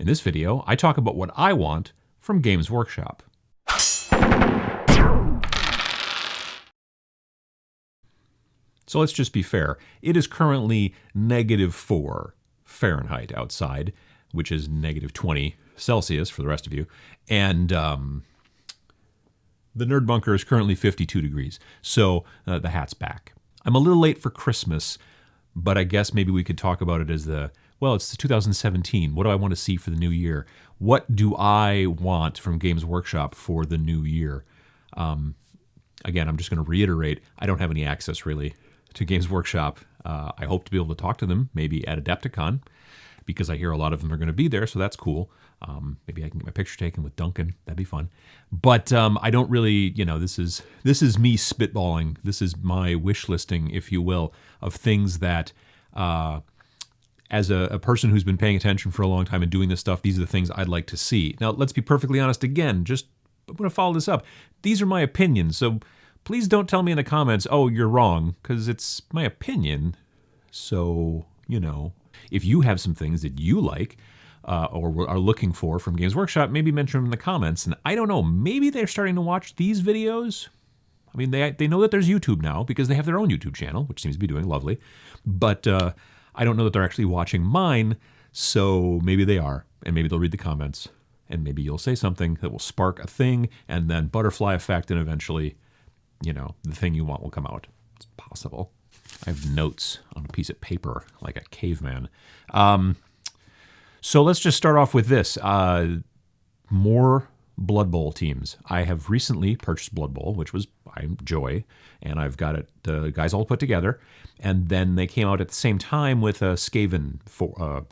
In this video, I talk about what I want from Games Workshop. So let's just be fair. It is currently -4 Fahrenheit outside, which is -20 Celsius for the rest of you. And the Nerd Bunker is currently 52 degrees. So the hat's back. I'm a little late for Christmas, but I guess maybe we could talk about it as it's 2017. What do I want to see for the new year? What do I want from Games Workshop for the new year? Again, I'm just going to reiterate, I don't have any access really to Games Workshop. I hope to be able to talk to them maybe at Adepticon, because I hear a lot of them are going to be there, so that's cool. Maybe I can get my picture taken with Duncan. That'd be fun. But I don't really, this is me spitballing. This is my wish listing, if you will, of things that, as a person who's been paying attention for a long time and doing this stuff, these are the things I'd like to see. Now, let's be perfectly honest again. I'm going to follow this up. These are my opinions, so please don't tell me in the comments, oh, you're wrong, because it's my opinion. So, if you have some things that you like or are looking for from Games Workshop, maybe mention them in the comments. And I don't know, maybe they're starting to watch these videos. I mean, they know that there's YouTube now because they have their own YouTube channel, which seems to be doing lovely. But I don't know that they're actually watching mine, so maybe they are. And maybe they'll read the comments. And maybe you'll say something that will spark a thing, and then butterfly effect, and eventually, the thing you want will come out. It's possible. I have notes on a piece of paper like a caveman. So let's just start off with this. More Blood Bowl teams. I have recently purchased Blood Bowl, which was joy, and I've got it, the guys all put together. And then they came out at the same time with a Skaven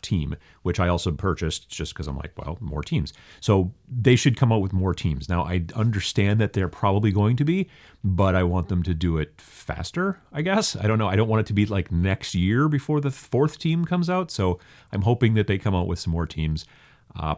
team, which I also purchased just because I'm like, well, more teams. So they should come out with more teams. Now, I understand that they're probably going to be, but I want them to do it faster, I guess. I don't know. I don't want it to be like next year before the 4th team comes out. So I'm hoping that they come out with some more teams.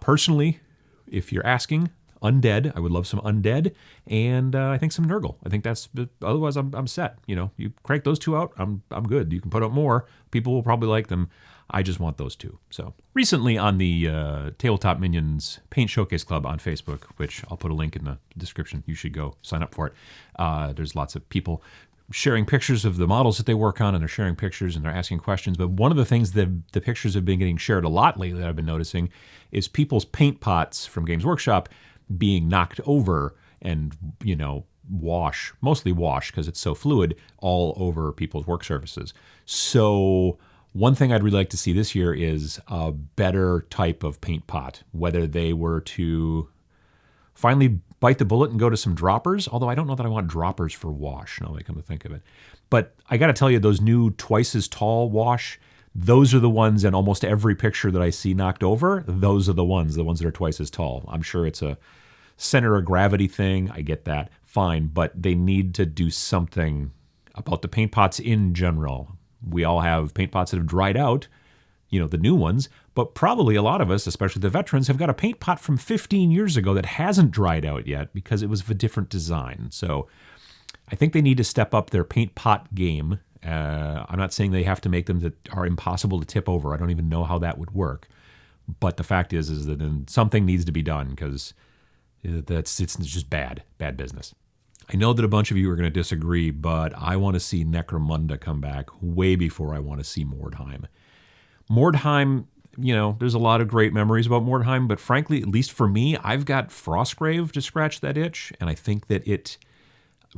Personally, if you're asking, Undead. I would love some Undead, and I think some Nurgle. I think that's. Otherwise, I'm set. You crank those two out, I'm good. You can put out more. People will probably like them. I just want those two. So recently on the Tabletop Minions Paint Showcase Club on Facebook, which I'll put a link in the description. You should go sign up for it. There's lots of people sharing pictures of the models that they work on, and they're sharing pictures and they're asking questions. But one of the things that the pictures have been getting shared a lot lately that I've been noticing is people's paint pots from Games Workshop being knocked over and, mostly wash because it's so fluid, all over people's work surfaces. So one thing I'd really like to see this year is a better type of paint pot, whether they were to finally bite the bullet and go to some droppers, although I don't know that I want droppers for wash, now that I come to think of it. But I got to tell you, those new twice as tall wash, those are the ones in almost every picture that I see knocked over. Those are the ones that are twice as tall. I'm sure it's a center of gravity thing. I get that. Fine. But they need to do something about the paint pots in general. We all have paint pots that have dried out, the new ones, but probably a lot of us, especially the veterans, have got a paint pot from 15 years ago that hasn't dried out yet because it was of a different design. So I think they need to step up their paint pot game. I'm not saying they have to make them that are impossible to tip over. I don't even know how that would work. But the fact is that then something needs to be done because it's just bad business. I know that a bunch of you are going to disagree, but I want to see Necromunda come back way before I want to see Mordheim. Mordheim, there's a lot of great memories about Mordheim, but frankly, at least for me, I've got Frostgrave to scratch that itch, and I think that it,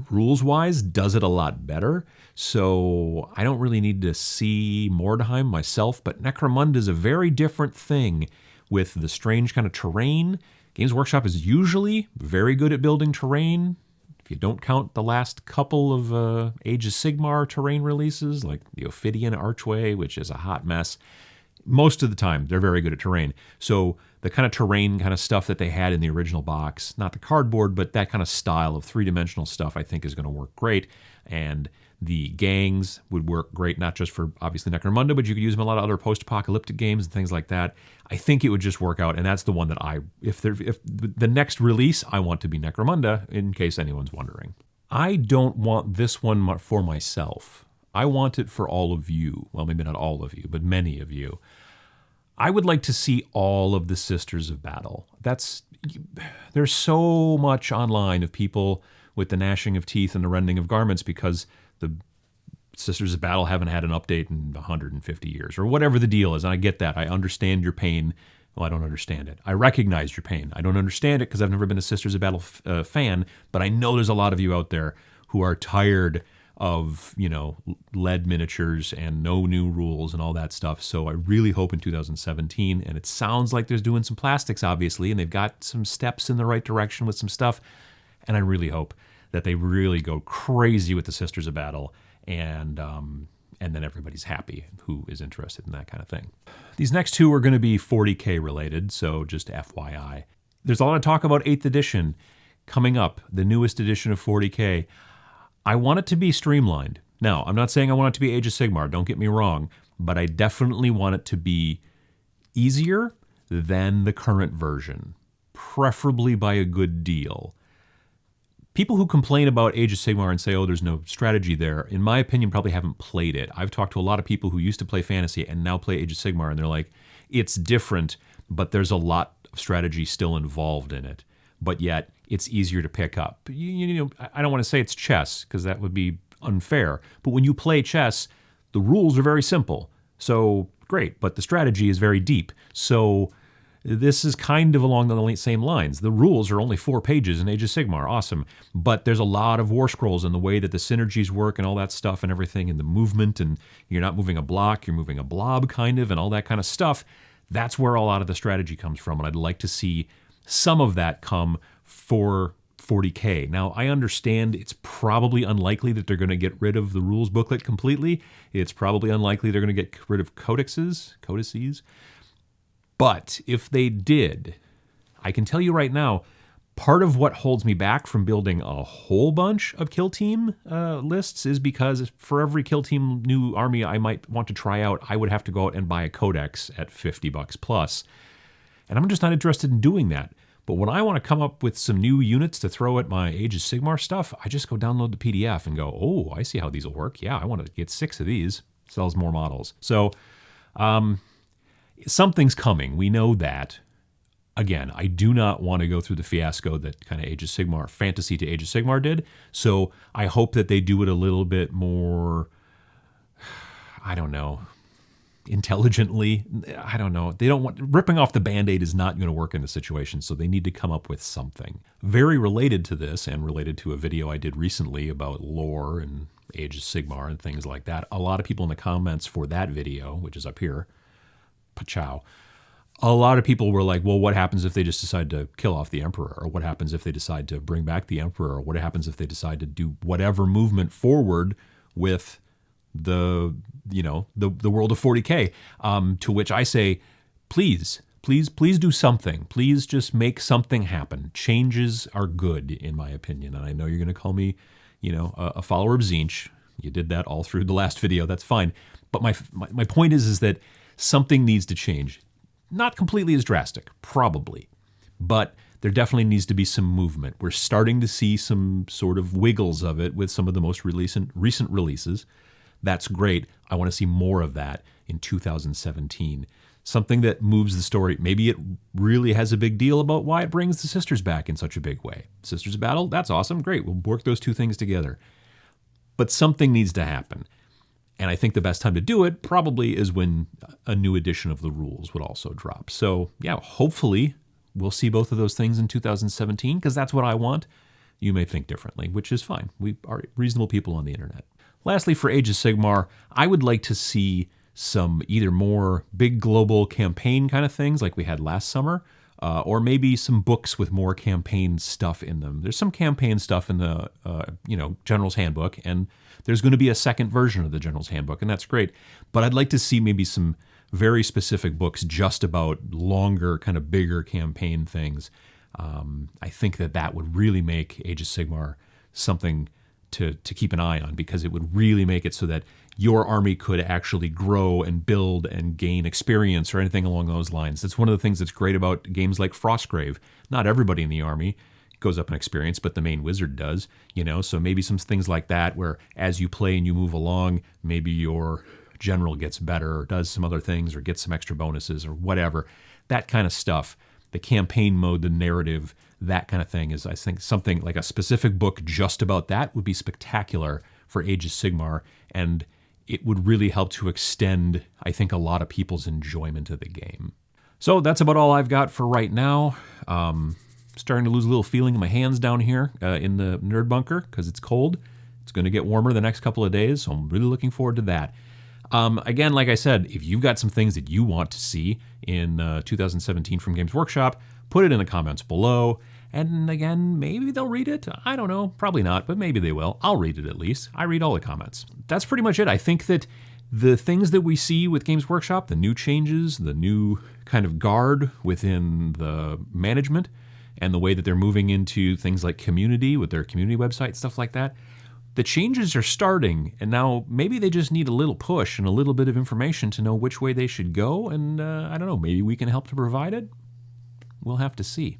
rules-wise, does it a lot better. So I don't really need to see Mordheim myself, but Necromunda is a very different thing with the strange kind of terrain. Games Workshop is usually very good at building terrain. If you don't count the last couple of Age of Sigmar terrain releases, like the Ophidian Archway, which is a hot mess, most of the time they're very good at terrain. So the kind of terrain kind of stuff that they had in the original box, not the cardboard, but that kind of style of three-dimensional stuff I think is going to work great. And the gangs would work great, not just for, obviously, Necromunda, but you could use them in a lot of other post-apocalyptic games and things like that. I think it would just work out, and that's the one that if the next release, I want to be Necromunda, in case anyone's wondering. I don't want this one for myself. I want it for all of you. Well, maybe not all of you, but many of you. I would like to see all of the Sisters of Battle. There's so much online of people with the gnashing of teeth and the rending of garments because the Sisters of Battle haven't had an update in 150 years or whatever the deal is. And I get that. I understand your pain. Well, I don't understand it. I recognize your pain. I don't understand it because I've never been a Sisters of Battle fan, but I know there's a lot of you out there who are tired of, lead miniatures and no new rules and all that stuff. So I really hope in 2017, and it sounds like there's doing some plastics, obviously, and they've got some steps in the right direction with some stuff. And I really hope that they really go crazy with the Sisters of Battle and then everybody's happy who is interested in that kind of thing. These next two are going to be 40K related, so just FYI. There's a lot of talk about 8th edition coming up, the newest edition of 40K. I want it to be streamlined. Now, I'm not saying I want it to be Age of Sigmar, don't get me wrong, but I definitely want it to be easier than the current version, preferably by a good deal. People who complain about Age of Sigmar and say, oh, there's no strategy there, in my opinion, probably haven't played it. I've talked to a lot of people who used to play Fantasy and now play Age of Sigmar, and they're like, it's different, but there's a lot of strategy still involved in it. But yet, it's easier to pick up. I don't want to say it's chess, because that would be unfair. But when you play chess, the rules are very simple. So, great, but the strategy is very deep. So, this is kind of along the same lines. The rules are only 4 pages in Age of Sigmar, awesome. But there's a lot of war scrolls and the way that the synergies work and all that stuff and everything and the movement, and you're not moving a block, you're moving a blob kind of, and all that kind of stuff. That's where a lot of the strategy comes from, and I'd like to see some of that come for 40K. Now, I understand it's probably unlikely that they're going to get rid of the rules booklet completely. It's probably unlikely they're going to get rid of codices. But if they did, I can tell you right now, part of what holds me back from building a whole bunch of kill team lists is because for every kill team new army I might want to try out, I would have to go out and buy a codex at $50 plus. And I'm just not interested in doing that. But when I want to come up with some new units to throw at my Age of Sigmar stuff, I just go download the PDF and go, oh, I see how these will work. Yeah, I want to get 6 of these. Sells more models. So something's coming. We know that. Again, I do not want to go through the fiasco that kind of Age of Sigmar, Fantasy to Age of Sigmar did. So I hope that they do it a little bit more, I don't know, intelligently. I don't know. They don't want, ripping off the Band-Aid is not going to work in the situation, so they need to come up with something. Very related to this and related to a video I did recently about lore and Age of Sigmar and things like that. A lot of people in the comments for that video, which is up here, pachow, a lot of people were like, well, what happens if they just decide to kill off the Emperor? Or what happens if they decide to bring back the Emperor? Or what happens if they decide to do whatever movement forward with the world of 40K? To which I say, please do something. Please just make something happen. Changes are good, in my opinion. And I know you're going to call me, a follower of Tzeentch. You did that all through the last video. That's fine. But my point is that something needs to change. Not completely as drastic, probably, but there definitely needs to be some movement. We're starting to see some sort of wiggles of it with some of the most recent releases. That's great. I want to see more of that in 2017. Something that moves the story. Maybe it really has a big deal about why it brings the Sisters back in such a big way. Sisters of Battle, that's awesome. Great. We'll work those two things together. But something needs to happen. And I think the best time to do it probably is when a new edition of the rules would also drop. So yeah, hopefully we'll see both of those things in 2017 because that's what I want. You may think differently, which is fine. We are reasonable people on the internet. Lastly, for Age of Sigmar, I would like to see some either more big global campaign kind of things like we had last summer, or maybe some books with more campaign stuff in them. There's some campaign stuff in the General's Handbook, and there's going to be a second version of the General's Handbook, and that's great. But I'd like to see maybe some very specific books just about longer, kind of bigger campaign things. I think that would really make Age of Sigmar something to keep an eye on, because it would really make it so that your army could actually grow and build and gain experience or anything along those lines. That's one of the things that's great about games like Frostgrave. Not everybody in the army goes up in experience, but the main wizard does, so maybe some things like that where as you play and you move along, maybe your general gets better or does some other things or gets some extra bonuses or whatever. That kind of stuff. The campaign mode, the narrative, that kind of thing is, I think, something like a specific book just about that would be spectacular for Age of Sigmar, and it would really help to extend, I think, a lot of people's enjoyment of the game. So that's about all I've got for right now. Starting to lose a little feeling in my hands down here in the nerd bunker because it's cold. It's going to get warmer the next couple of days, so I'm really looking forward to that. Again, like I said, if you've got some things that you want to see in 2017 from Games Workshop, put it in the comments below. And again, maybe they'll read it. I don't know. Probably not, but maybe they will. I'll read it at least. I read all the comments. That's pretty much it. I think that the things that we see with Games Workshop, the new changes, the new kind of guard within the management, and the way that they're moving into things like community with their community website, stuff like that, the changes are starting, and now maybe they just need a little push and a little bit of information to know which way they should go, and I don't know, maybe we can help to provide it? We'll have to see.